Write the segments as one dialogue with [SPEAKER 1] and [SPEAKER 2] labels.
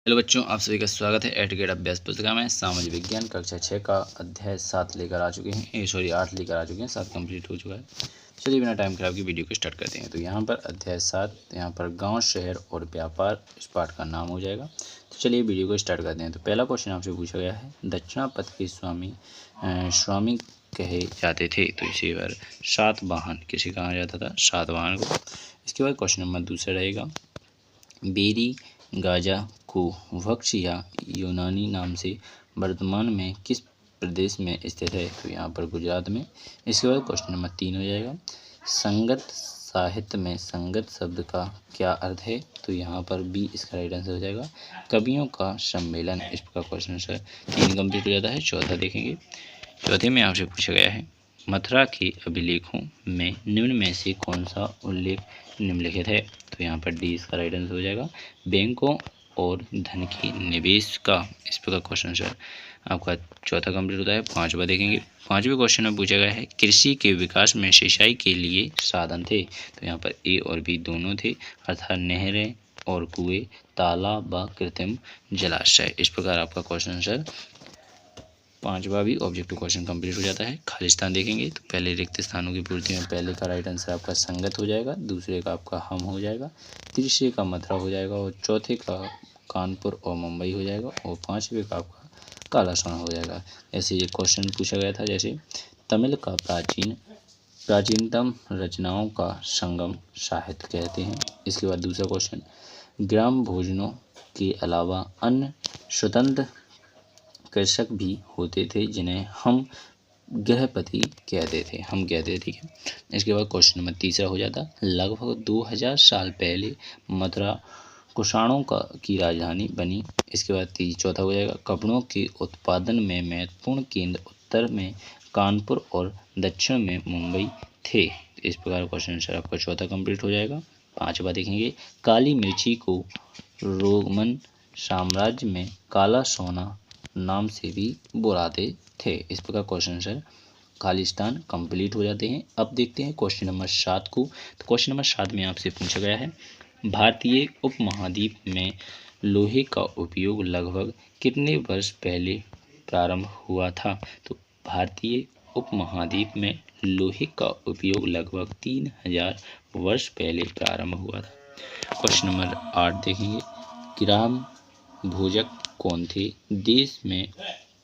[SPEAKER 1] Hello बच्चों, आप सभी का स्वागत है एडुकेट अभ्यास पुस्तिका में। सामाजिक विज्ञान कक्षा 6 का अध्याय 7 लेकर आ चुके हैं, 8 लेकर आ चुके हैं। 7 कंप्लीट हो चुका है। चलिए बिना टाइम खराब की वीडियो को स्टार्ट करते हैं। तो यहाँ पर अध्याय 7, यहाँ पर गांव, शहर और व्यापार इस पाठ का नाम हो जाएगा। तो चलिए वीडियो को स्टार्ट करते हैं। तो पहला क्वेश्चन आपसे पूछा गया है, दक्षिणापथ के स्वामी कहे जाते थे। तो इसी बार सातवाहन किसे कहा जाता था? सातवाहन को। इसके बाद क्वेश्चन नंबर दूसरा रहेगा, बेरी गाजा को वक्ष या यूनानी नाम से वर्तमान में किस प्रदेश में स्थित है? तो यहाँ पर गुजरात में। इसके बाद क्वेश्चन नंबर 3 हो जाएगा, संगत साहित्य में संगत शब्द का क्या अर्थ है? तो यहाँ पर बी इसका राइट आंसर हो जाएगा, कवियों का सम्मेलन। इस प्रकार क्वेश्चन आंसर 3 कंप्लीट हो जाता है। चौथा देखेंगे। चौथे में आपसे पूछा गया है, मथुरा के अभिलेखों में निम्न में से कौन सा उल्लेख निम्नलिखित है? तो यहाँ पर डी इसका राइट आंसर हो जाएगा, बैंकों और धन की निवेश का। इस प्रकार क्वेश्चन आंसर आपका चौथा कंप्लीट होता है। पांचवा देखेंगे। पांचवें क्वेश्चन में पूछा गया है, कृषि के विकास में सिंचाई के लिए साधन थे। तो यहाँ पर ए और बी दोनों थे, अर्थात नहरें और कुएं, तालाब व कृत्रिम जलाशय। इस प्रकार आपका क्वेश्चन आंसर पांचवा भी ऑब्जेक्टिव क्वेश्चन कंप्लीट हो जाता है। खालिस्तान देखेंगे। तो पहले रिक्त स्थानों की पूर्ति में पहले का राइट आंसर आपका संगत हो जाएगा, दूसरे का आपका हम हो जाएगा, तीसरे का मथुरा हो जाएगा और चौथे का कानपुर और मुंबई हो जाएगा और पांचवे का आपका काला सोना हो जाएगा। ऐसे ये क्वेश्चन पूछा गया था, जैसे तमिल का प्राचीनतम रचनाओं का संगम साहित्य कहते हैं। इसके बाद दूसरा क्वेश्चन, ग्राम भोजनों के अलावा अन्य स्वतंत्र कृषक भी होते थे जिन्हें हम गृहपति कहते थे, हम कहते थे। ठीक है। इसके बाद क्वेश्चन नंबर तीसरा हो जाता, लगभग 2000 साल पहले मथुरा कुषाणों की राजधानी बनी। इसके बाद चौथा हो जाएगा, कपड़ों के उत्पादन में महत्वपूर्ण केंद्र उत्तर में कानपुर और दक्षिण में मुंबई थे। इस प्रकार क्वेश्चन आंसर आपका चौथा कंप्लीट हो जाएगा। पांचवा देखेंगे, काली मिर्ची को रोमन साम्राज्य में काला सोना नाम से भी बुलाते थे। इस प्रकार क्वेश्चन आंसर खालिस्तान कंप्लीट हो जाते हैं। अब देखते हैं क्वेश्चन नंबर 7 को। तो क्वेश्चन नंबर 7 में आपसे पूछा गया है, भारतीय उपमहाद्वीप में लोहे का उपयोग लगभग कितने वर्ष पहले प्रारंभ हुआ था? तो भारतीय उपमहाद्वीप में लोहे का उपयोग लगभग 3000 वर्ष पहले प्रारंभ हुआ था। क्वेश्चन नंबर 8 देखेंगे, ग्राम भोजक कौन थे? देश में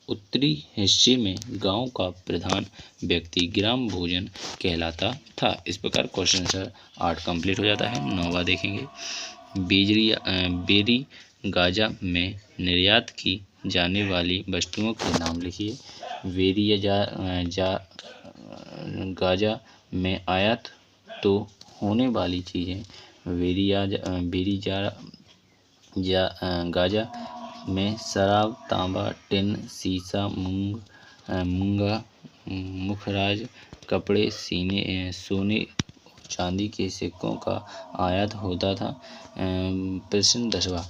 [SPEAKER 1] उत्तरी हिस्से में गांव का प्रधान व्यक्ति ग्राम भोजन कहलाता था। इस प्रकार क्वेश्चन आंसर 8 कंप्लीट हो जाता है। 9वां देखेंगे, बेरी गाजा में निर्यात की जाने वाली वस्तुओं के नाम लिखिए। गाजा में आयात तो होने वाली चीज़ें, गाजा में शराब, तांबा, टिन, शीशा, मूंगा, मुखराज, कपड़े, सोने, चांदी के सिक्कों का आयात होता था। प्रश्न 10वां,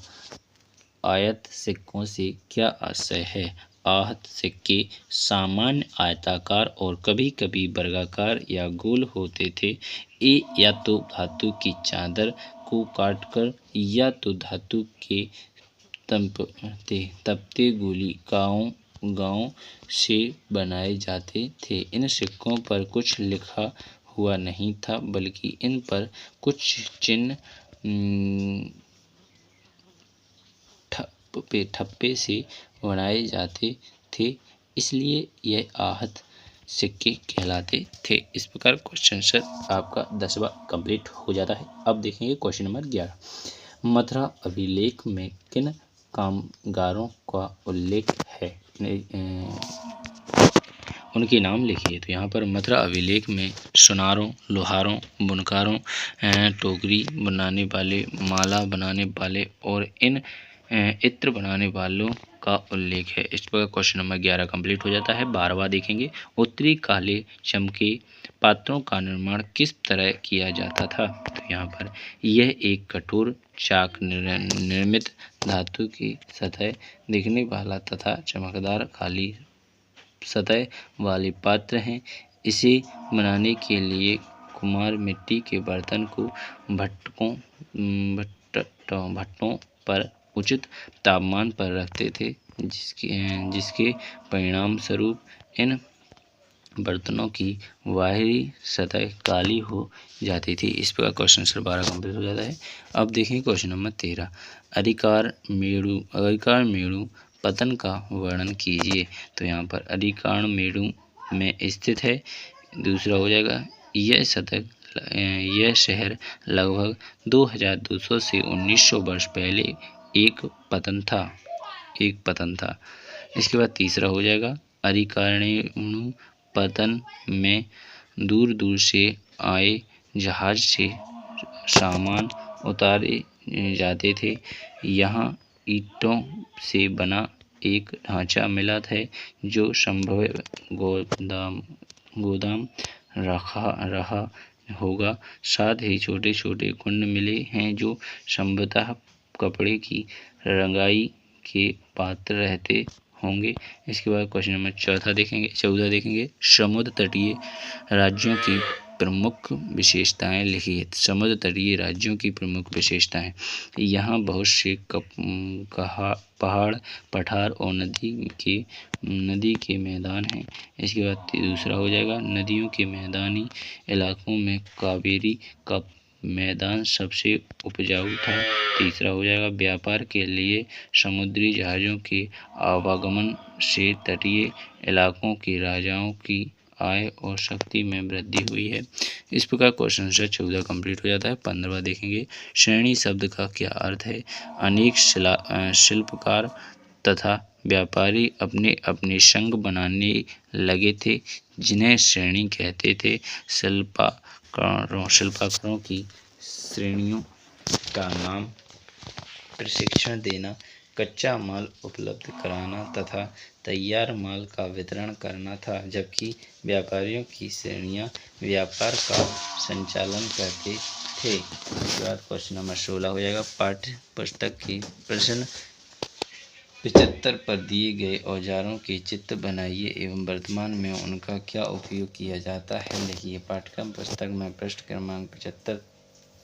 [SPEAKER 1] आयत सिक्कों से क्या आशय है? आहत सिक्के सामान्य आयताकार और कभी कभी वर्गाकार या गोल होते थे। ए या तो धातु की चादर को काटकर या तो धातु के तपते गोली गांव से बनाए जाते थे। इन सिक्कों पर कुछ लिखा हुआ नहीं था, बल्कि इन पर कुछ चिन्ह ठप्पे से बनाए जाते थे, इसलिए यह आहत सिक्के कहलाते थे। इस प्रकार क्वेश्चन आंसर आपका 10वां कंप्लीट हो जाता है। अब देखेंगे क्वेश्चन नंबर 11, मथुरा अभिलेख में किन कामगारों का उल्लेख है? उनके नाम लिखिए। तो यहाँ पर मथुरा अभिलेख में सुनारों, लोहारों, बुनकारों, टोकरी बनाने वाले, माला बनाने वाले और इन इत्र बनाने वालों का उल्लेख है। इस पर क्वेश्चन नंबर 11 कंप्लीट हो जाता है। 12वां देखेंगे, उत्तरी काले चमके पात्रों का निर्माण किस तरह किया जाता था? तो यहाँ पर यह एक कठोर चाक निर्मित धातु की सतह दिखने वाला तथा चमकदार काली सतह वाले पात्र हैं। इसे बनाने के लिए कुम्हार मिट्टी के बर्तन को भट्टों पर उचित तापमान पर रखते थे, जिसके परिणाम स्वरूप इन बर्तनों की बाहरी सतह काली हो जाती थी। इस प्रकार क्वेश्चन नंबर 12 कंप्लीट हो जाता है। अब देखें क्वेश्चन नंबर 13, अधिकार मेरु पतन का वर्णन कीजिए। तो यहाँ पर अधिकार मेरु में स्थित है। दूसरा हो जाएगा, यह शहर लगभग 2200 से 1900 वर्ष पहले एक पतन था। इसके बाद तीसरा हो जाएगा, अधिकारिणु पतन में दूर दूर से आए जहाज से सामान उतारे जाते थे। यहाँ ईंटों से बना एक ढांचा मिला था जो संभव गोदाम रहा होगा। साथ ही छोटे छोटे कुंड मिले हैं जो संभवतः कपड़े की रंगाई के पात्र रहते होंगे। इसके बाद क्वेश्चन नंबर 14 देखेंगे। समुद्र तटीय राज्यों की प्रमुख विशेषताएं लिखिए। समुद्र तटीय राज्यों की प्रमुख विशेषताएं, यहाँ बहुत से पहाड़, पठार और नदी के मैदान हैं। इसके बाद दूसरा हो जाएगा, नदियों के मैदानी इलाकों में कावेरी का मैदान सबसे उपजाऊ था। तीसरा हो जाएगा, व्यापार के लिए समुद्री जहाज़ों के आवागमन से तटीय इलाकों के राजाओं की आय और शक्ति में वृद्धि हुई है। इस प्रकार क्वेश्चन नंबर 14 कंप्लीट हो जाता है। 15वां देखेंगे, श्रेणी शब्द का क्या अर्थ है। अनेक शिल्पकार तथा व्यापारी अपने अपने संघ बनाने लगे थे, जिन्हें श्रेणी कहते थे। शिल्पकारों की श्रेणियों का नाम प्रशिक्षण देना, कच्चा माल उपलब्ध कराना तथा तैयार माल का वितरण करना था, जबकि व्यापारियों की श्रेणियां व्यापार का संचालन करते थे। इसके बाद क्वेश्चन नंबर 16 हो जाएगा, पाठ्य पुस्तक की प्रश्न 75 पर दिए गए औजारों के चित्र बनाइए एवं वर्तमान में उनका क्या उपयोग किया जाता है, लिखिए। पाठ्यक्रम पुस्तक में पृष्ठ क्रमांक 75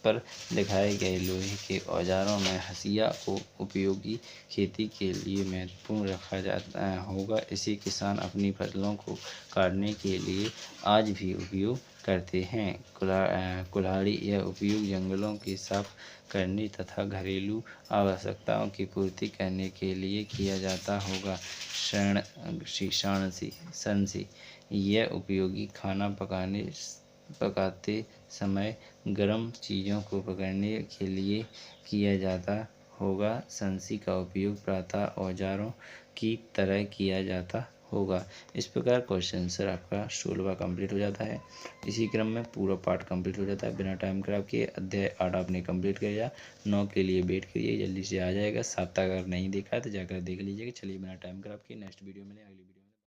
[SPEAKER 1] पर दिखाए गए लोहे के औजारों में हंसिया को उपयोगी खेती के लिए महत्वपूर्ण रखा जाता होगा। इसे किसान अपनी फसलों को काटने के लिए आज भी उपयोग करते हैं। कुल्हाड़ी यह उपयोग जंगलों के साफ करने तथा घरेलू आवश्यकताओं की पूर्ति करने के लिए किया जाता होगा। सांची यह उपयोगी खाना पकाते समय गर्म चीज़ों को पकड़ने के लिए किया जाता होगा। सांची का उपयोग प्रातः औजारों की तरह किया जाता होगा। इस प्रकार क्वेश्चन आंसर आपका 16वां कंप्लीट हो जाता है। इसी क्रम में पूरा पार्ट कंप्लीट हो जाता है। बिना टाइम खराब किए अध्याय 8 आपने कंप्लीट कर लिया। 9 के लिए वेट करिए, जल्दी से आ जाएगा। 7 अगर नहीं देखा है तो जाकर देख लीजिएगा। चलिए बिना टाइम खराब किए नेक्स्ट वीडियो में अगली वीडियो